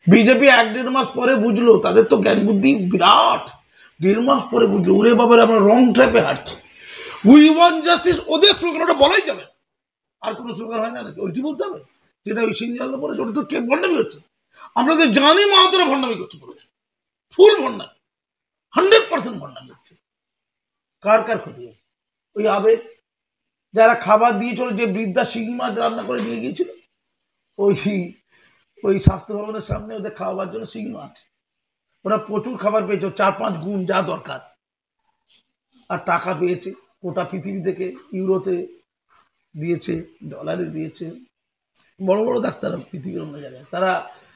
BJP 1-1.5 মাস পরে বুঝলো, তাদের তো জ্ঞান বুদ্ধি বিরাট। 1.5 মাস পরে বুঝলো, ওরে বাবার আমরা রং ট্র্যাপে হাঁটছি। উই ওয়ান্ট জাস্টিস, ওদের স্লোগান, ওটা বলাই যাবে না। আর কোনো স্লোগান হয় না নাকি? ওইটি বলতে হবে, যেটা ওই সিঙ্গাল পরে ওটা তো কে ভণ্ডামি হচ্ছে। আমরা তো জানি মাহাতোরা ভণ্ডামি করছে, পুরো ফুল ভণ্ডামি, 100% ভণ্ডামি হচ্ছে। কার কার ক্ষতি হচ্ছে? ওই আবেগ, যারা খাবার দিয়ে চলে, যে বৃদ্ধা শিঙি মাছ রান্না করে নিয়ে গিয়েছিল ওই ওই স্বাস্থ্য ভবনের সামনে, ওদের খাওয়াবার জন্য শিঙি মাছ, ওরা প্রচুর খাবার পেয়েছে, 4-5 গুণ যা দরকার, আর টাকা পেয়েছে গোটা পৃথিবী থেকে। ইউরোতে দিয়েছে, ডলারে দিয়েছে, বড় বড় ডাক্তাররা পৃথিবীর অন্য জায়গায়, তারা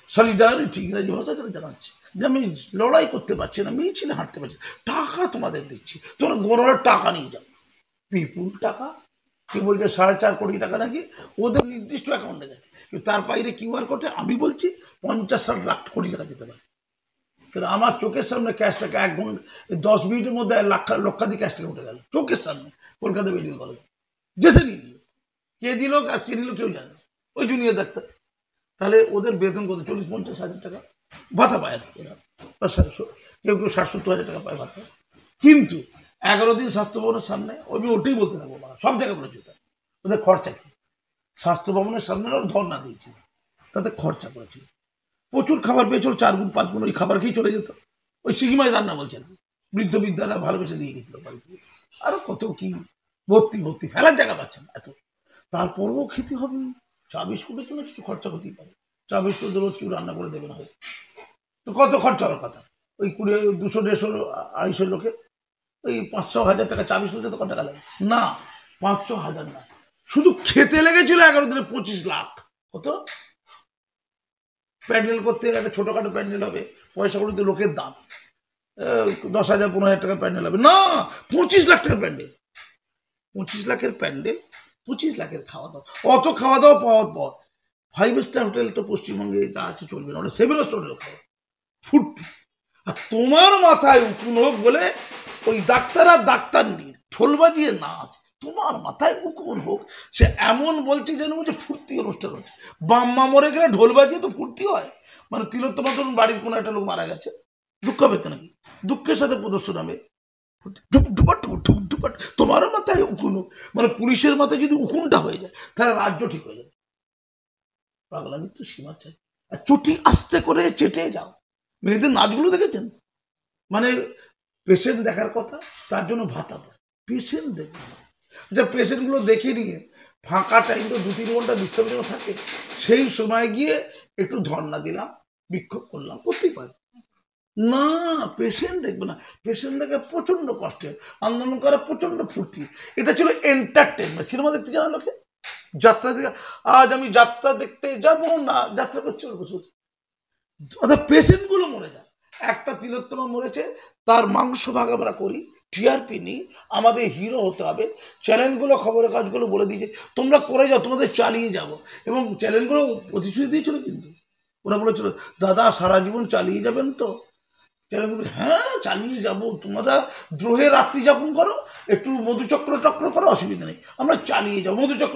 সলিডারিটি ইংরেজি ভাষা তারা জানাচ্ছে যে আমি লড়াই করতে পারছি না, মিছিলে হাঁটতে পারছি, টাকা তোমাদের দিচ্ছি, তোমরা গণনার টাকা নিয়ে যাও। বিপুল টাকা, কি বলছে 4.5 কোটি টাকা নাকি ওদের নির্দিষ্ট অ্যাকাউন্টে গেছে, কিন্তু তার বাইরে কিউআর কোডে আমি বলছি 50-60 লাখ কোটি টাকা যেতে পারে। কিন্তু আমার চোখের সামনে ক্যাশ টাকা 1 ঘন্টা 10 মিনিটের মধ্যে লক্ষাধিক ক্যাশ টাকা উঠে গেল চোখের সামনে, কলকাতা মেডিকেল কলেজ। যেসে নিয়ে দিল, কে দিল আর কে দিল কেউ জানে না, ওই জুনিয়র ডাক্তার। তাহলে ওদের বেতন কত? 40-50 হাজার টাকা ভাতা পায়, ওরা কেউ কেউ 60-70 হাজার টাকা পায় ভাতা। কিন্তু 11 দিন স্বাস্থ্য ভবনের সামনে, আমি ওটাই বলতে থাকবো, সব জায়গায় বলেছি ওটা, ওদের খরচা কি? স্বাস্থ্য ভবনের সামনে ওরা ধর্ণা দিয়েছিল, তাতে খরচা করেছিল, প্রচুর খাবার পেয়েছিল, 4 গুণ 5 গুণ, ওই খাবার খেয়ে চলে যেত। ওই শিঙিমাছ রান্না বলছেন, বৃদ্ধ বিদ্যারা ভালোবেসে দিয়ে গেছিল বাড়িতে, আরো কত কি, ভর্তি ভর্তি, ফেলার জায়গা পাচ্ছেন এত, তারপরেও খেতে হবে। 24 কোটির জন্য কিছু খরচা হতেই পারে, 24 কোটি রোজ কেউ রান্না করে দেবে না, হয় তো কত খরচা হওয়ার কথা? ওই 200-150-250 লোকে ওই 500-1000 টাকা, 24 কোটি তো কত টাকা লাগে না, 500,000 না, শুধু খেতে লেগেছিল 11 দিনে 25 লাখ। কত? প্যান্ডেল করতে একটা ছোটখাটো প্যান্ডেল হবে, পয়সা করে লোকের দাম 10,000-15,000 টাকার প্যান্ডেল হবে না, 25 লাখ টাকার প্যান্ডেল, 25 লাখের প্যান্ডেল, 25 লাখের খাওয়া দাওয়া। অত খাওয়া দাওয়া পাওয়ার পর 5 স্টার হোটেল তো পশ্চিমবঙ্গে যা আছে চলবে না, ওটা 7 স্টার হোটেল খাওয়া ফুর্তি। আর তোমার মাথায় উকুন হোক বলে ওই ডাক্তার আর ডাক্তার নিয়ে ঢোল বাজিয়ে নাচ, তোমার মাথায় উকুন হোক, সে এমন বলছে যেন বলছে ফুর্তি অনুষ্ঠান হচ্ছে। বাম্মা মরে গেলে ঢোল বাজিয়ে তো ফুর্তি হয়, মানে তিলোত্তমা ধরুন বাড়ির কোনো একটা লোক মারা গেছে, দুঃখ পেতে নাকি, দুঃখের সাথে প্রদর্শন হবে, তোমার মাথায় উকুন হোক, মানে পুলিশের মাথায় যদি উকুনটা হয়ে যায় তাহলে রাজ্য ঠিক হয়ে যাবে। পাগলামির তো সীমা চাই। আর চটি আস্তে করে চেটে যাও। মেয়েদের নাচগুলো দেখেছেন? মানে পেশেন্ট দেখার কথা, তার জন্য ভাতা পায়, পেশেন্ট দেখবে না। আচ্ছা, পেশেন্টগুলো দেখে নিয়ে ফাঁকা টাইম তো 2-3 ঘন্টা বিশ্রামের জন্য থাকে, সেই সময় গিয়ে একটু ধর্ণা দিলাম, বিক্ষোভ করলাম, করতেই পারে না, পেশেন্ট দেখবে না। পেশেন্ট দেখে প্রচন্ড কষ্টের, আন্দোলন করা প্রচন্ড ফুর্তি, এটা ছিল এন্টারটেনমেন্ট। সিনেমা দেখতে জানা লোকে, যাত্রা দেখে, আজ আমি যাত্রা দেখতে যাবো না, যাত্রা করছে অর্থাৎ পেশেন্ট গুলো মরে যায়। একটা তিলোত্তমা মরেছে, তার মাংস ভাগ আমরা করি, টিআরপি নিই, আমাদের হিরো হতে হবে, চ্যানেলগুলো খবরের কাজগুলো বলে দিয়েছে তোমরা করে যাও, তোমাদের চালিয়ে যাব, এবং চ্যানেলগুলো প্রতিশ্রুতি দিয়েছিল, কিন্তু ওরা বলেছিল দাদা সারা জীবন চালিয়ে যাবেন তো, চ্যানেলগুলো হ্যাঁ চালিয়ে যাবো, তোমরা দ্রোহে রাত্রি যাপন করো, একটু মধুচক্র টক্র করো, অসুবিধা নেই, আমরা চালিয়ে যাবো, মধুচক্র